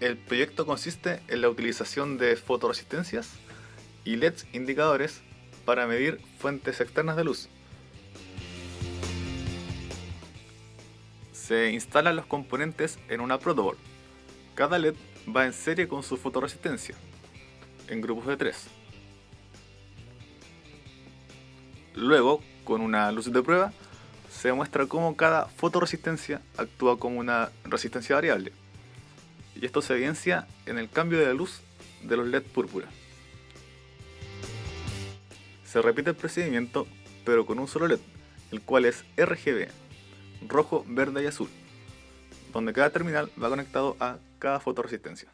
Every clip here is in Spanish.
El proyecto consiste en la utilización de fotoresistencias y LEDs indicadores para medir fuentes externas de luz. Se instalan los componentes en una protoboard. Cada LED va en serie con su fotoresistencia, en grupos de 3. Luego, con una luz de prueba, se muestra cómo cada fotoresistencia actúa como una resistencia variable. Y esto se evidencia en el cambio de la luz de los LED púrpura. Se repite el procedimiento, pero con un solo LED, el cual es RGB, rojo, verde y azul, donde cada terminal va conectado a cada fotoresistencia.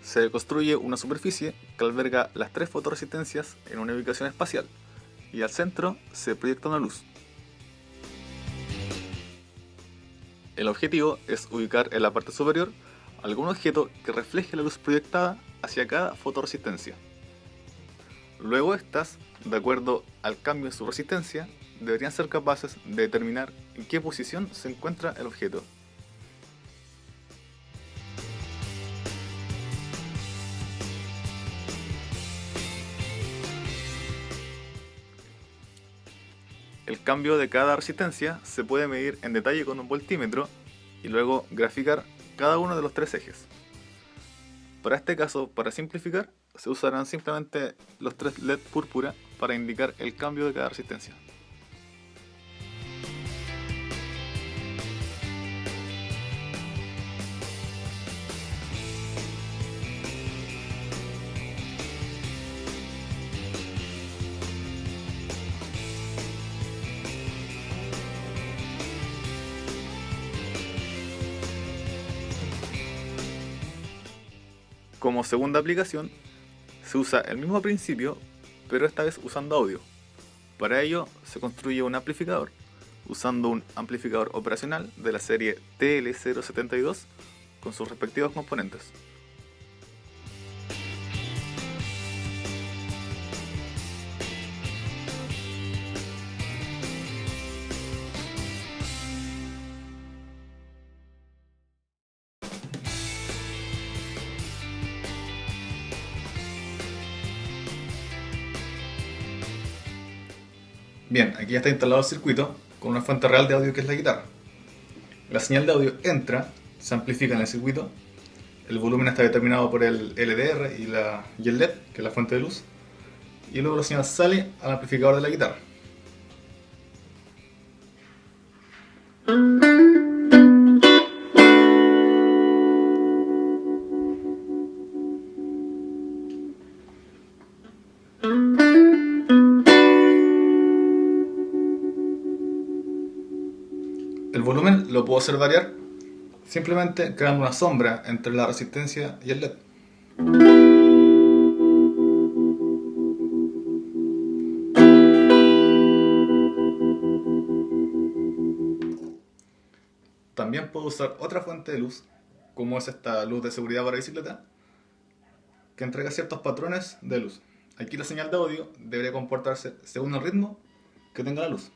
Se construye una superficie que alberga las 3 fotoresistencias en una ubicación espacial, y al centro se proyecta una luz. El objetivo es ubicar en la parte superior algún objeto que refleje la luz proyectada hacia cada fotoresistencia. Luego estas, de acuerdo al cambio en su resistencia, deberían ser capaces de determinar en qué posición se encuentra el objeto. El cambio de cada resistencia se puede medir en detalle con un voltímetro y luego graficar cada uno de los 3 ejes. Para este caso, para simplificar, se usarán simplemente los 3 LED púrpura para indicar el cambio de cada resistencia. Como segunda aplicación, se usa el mismo principio, pero esta vez usando audio. Para ello, se construye un amplificador, usando un amplificador operacional de la serie TL072 con sus respectivos componentes. Bien, aquí ya está instalado el circuito con una fuente real de audio que es la guitarra. La señal de audio entra, se amplifica en el circuito, el volumen está determinado por el LDR y el LED, que es la fuente de luz, y luego la señal sale al amplificador de la guitarra. El volumen lo puedo hacer variar simplemente creando una sombra entre la resistencia y el LED. También puedo usar otra fuente de luz, como es esta luz de seguridad para bicicleta, que entrega ciertos patrones de luz. Aquí la señal de audio debería comportarse según el ritmo que tenga la luz.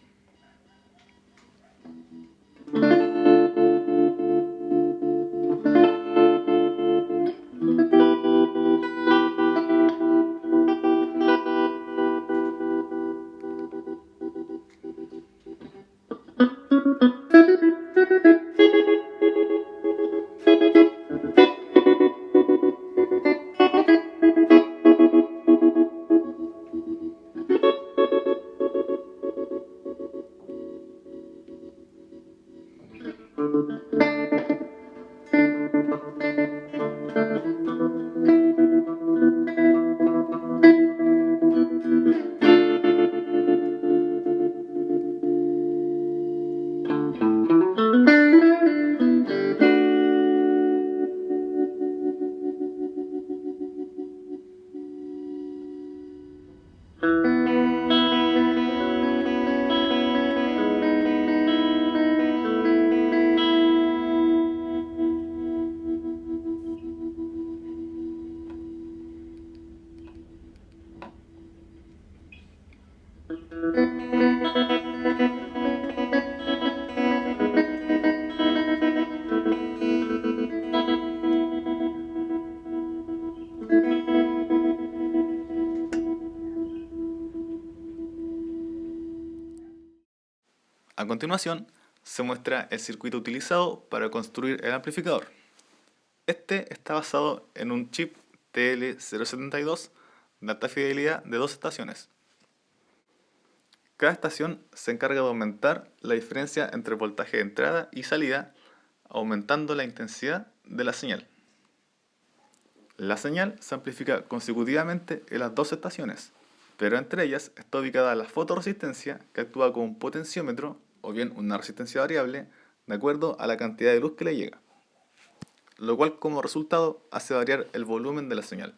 A continuación, se muestra el circuito utilizado para construir el amplificador. Este está basado en un chip TL072 de alta fidelidad de 2 estaciones. Cada estación se encarga de aumentar la diferencia entre el voltaje de entrada y salida, aumentando la intensidad de la señal. La señal se amplifica consecutivamente en las 2 estaciones, pero entre ellas está ubicada la fotoresistencia, que actúa como un potenciómetro o bien una resistencia variable de acuerdo a la cantidad de luz que le llega, lo cual como resultado hace variar el volumen de la señal.